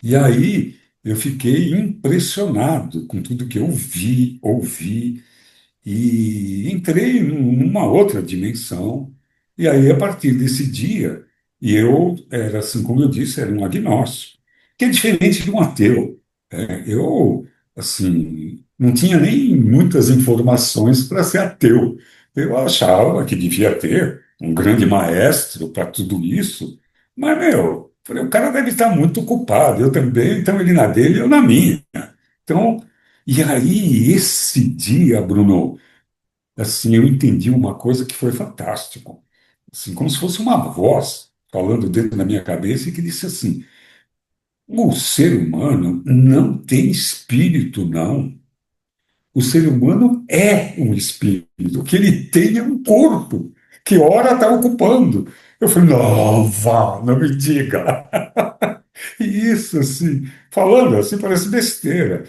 E aí eu fiquei impressionado com tudo que eu vi, ouvi, e entrei numa outra dimensão. E aí, a partir desse dia, e eu era assim, como eu disse, era um agnóstico, que é diferente de um ateu. Eu, assim, não tinha nem muitas informações para ser ateu. Eu achava que devia ter um grande maestro para tudo isso, mas, meu, falei, o cara deve estar muito ocupado, eu também, então ele na dele, eu na minha. Então, e aí, esse dia, Bruno, assim, eu entendi uma coisa que foi fantástico. Assim, como se fosse uma voz falando dentro da minha cabeça e que disse assim: o ser humano não tem espírito, não. O ser humano é um espírito. O que ele tem é um corpo que ora está ocupando. Eu falei, não, vá, não me diga. E isso, assim, falando assim, parece besteira.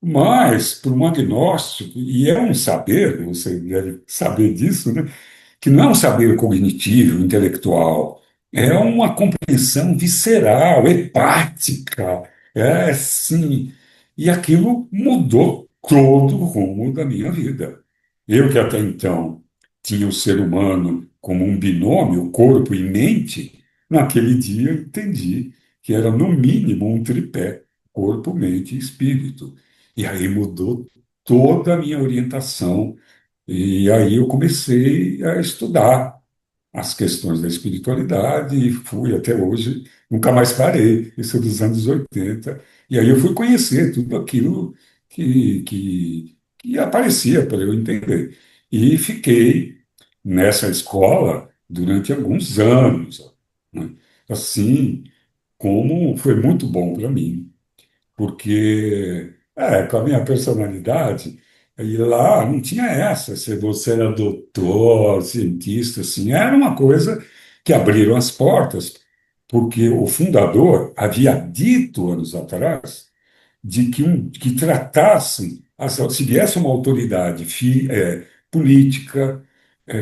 Mas, para um agnóstico, e é um saber, você deve saber disso, né? Que não é um saber cognitivo, intelectual, é uma compreensão visceral, hepática, é assim. E aquilo mudou todo o rumo da minha vida. Eu que até então tinha o ser humano como um binômio, corpo e mente, naquele dia entendi que era no mínimo um tripé, corpo, mente e espírito. E aí mudou toda a minha orientação e aí eu comecei a estudar as questões da espiritualidade e fui até hoje, nunca mais parei, isso é dos anos 80. E aí eu fui conhecer tudo aquilo que aparecia para eu entender. E fiquei nessa escola durante alguns anos, né? Assim, como foi muito bom para mim porque com a minha personalidade, e lá não tinha essa, se você era doutor, cientista, assim, era uma coisa que abriram as portas, porque o fundador havia dito anos atrás que tratassem, se viesse uma autoridade política,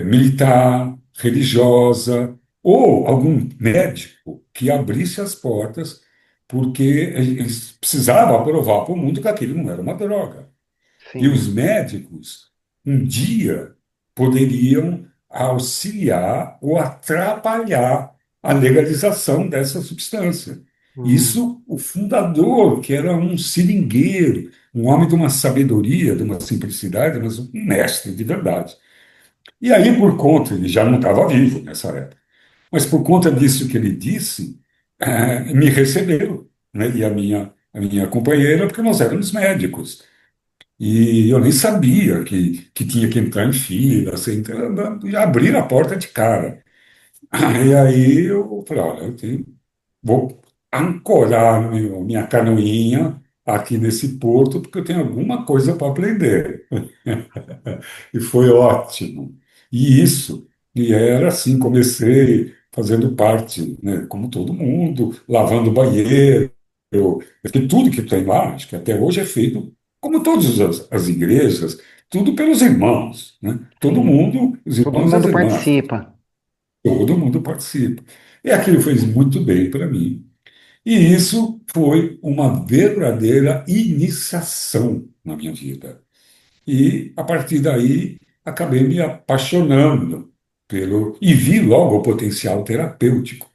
militar, religiosa, ou algum médico que abrisse as portas, porque eles precisavam provar para o mundo que aquilo não era uma droga. E os Sim. médicos, um dia, poderiam auxiliar ou atrapalhar a legalização dessa substância. Hum, Isso, o fundador, que era um seringueiro, um homem de uma sabedoria, de uma simplicidade, mas um mestre de verdade. E aí, por conta, ele já não estava vivo nessa época, mas por conta disso que ele disse, me receberam, né? E a minha companheira, porque nós éramos médicos. E eu nem sabia que tinha que entrar em fila, assim, então, já abriram a porta de cara. E aí eu falei, olha, vou ancorar minha canoinha aqui nesse porto, porque eu tenho alguma coisa para aprender. E foi ótimo. E era assim, comecei fazendo parte, né, como todo mundo, lavando banheiro, porque tudo que tem lá, acho que até hoje é feito, como todas as igrejas, tudo pelos irmãos, né? Todo sim. mundo, os Todo irmãos e as mundo irmãs, participa. todo mundo participa. E aquilo fez muito bem para mim. E isso foi uma verdadeira iniciação na minha vida. E, a partir daí, acabei me apaixonando e vi logo o potencial terapêutico.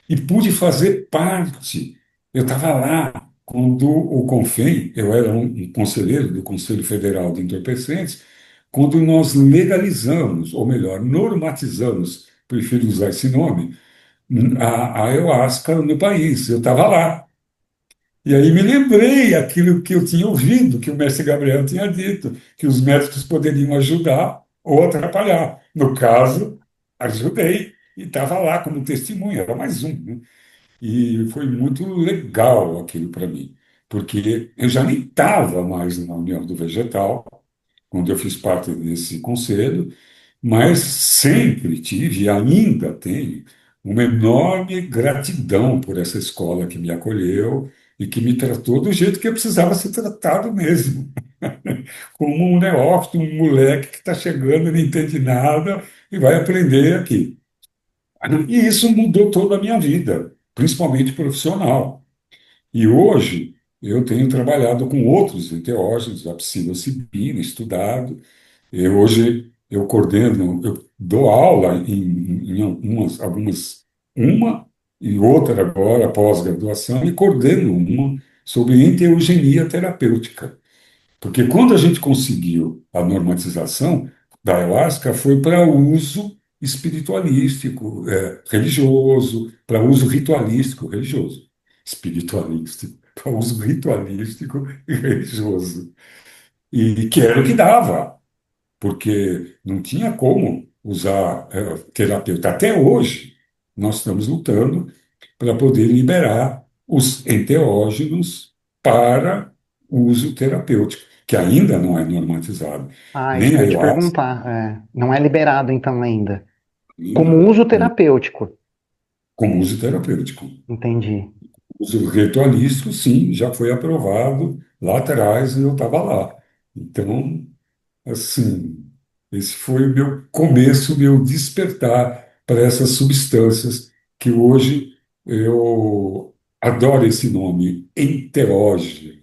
E pude fazer parte. Eu estava lá quando o CONFEM, eu era um conselheiro do Conselho Federal de Entorpecentes, quando nós legalizamos, ou melhor, normatizamos, prefiro usar esse nome, a ayahuasca no país. Eu estava lá. E aí me lembrei aquilo que eu tinha ouvido, que o mestre Gabriel tinha dito, que os médicos poderiam ajudar ou atrapalhar. No caso, ajudei e estava lá como testemunha, era mais um, né? E foi muito legal aquilo para mim, porque eu já nem estava mais na União do Vegetal, quando eu fiz parte desse conselho, mas sempre tive e ainda tenho uma enorme gratidão por essa escola que me acolheu e que me tratou do jeito que eu precisava ser tratado mesmo, como um neófito, um moleque que está chegando, não entende nada e vai aprender aqui. E isso mudou toda a minha vida, principalmente profissional. E hoje eu tenho trabalhado com outros enteógenos, a psilocibina, estudado. Hoje eu coordeno, eu dou aula em uma e outra agora, pós-graduação, e coordeno uma sobre enteogenia terapêutica. Porque quando a gente conseguiu a normatização da ayahuasca, foi para uso espiritualístico, religioso, para uso ritualístico, religioso, espiritualístico, para uso ritualístico e religioso. E que era o que dava, porque não tinha como usar terapeuta. Até hoje, nós estamos lutando para poder liberar os enteógenos para uso terapêutico, que ainda não é normatizado. Ah, isso Nem que a eu ia te ayahuasca, perguntar. Não é liberado então ainda. Como ainda, uso terapêutico. como uso terapêutico. Entendi, O uso ritualístico, sim, já foi aprovado lá atrás e eu estava lá. Então, assim, esse foi o meu começo, o meu despertar para essas substâncias que hoje eu adoro esse nome, enteógeno,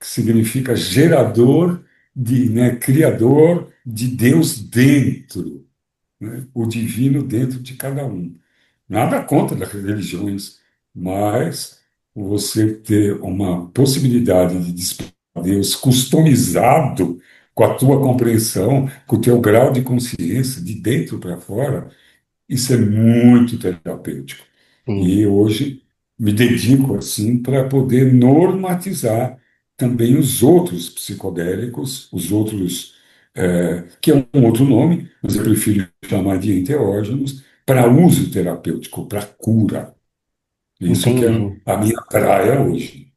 que significa gerador de, né, criador de Deus dentro, né, o divino dentro de cada um. Nada contra as religiões, mas você ter uma possibilidade de despertar Deus customizado com a tua compreensão, com o teu grau de consciência, de dentro para fora, isso é muito terapêutico. sim, E hoje me dedico assim para poder normatizar também os outros psicodélicos, os outros, que é um outro nome, mas eu prefiro chamar de enteógenos, para uso terapêutico, para cura. Isso que é entendi. a minha praia hoje.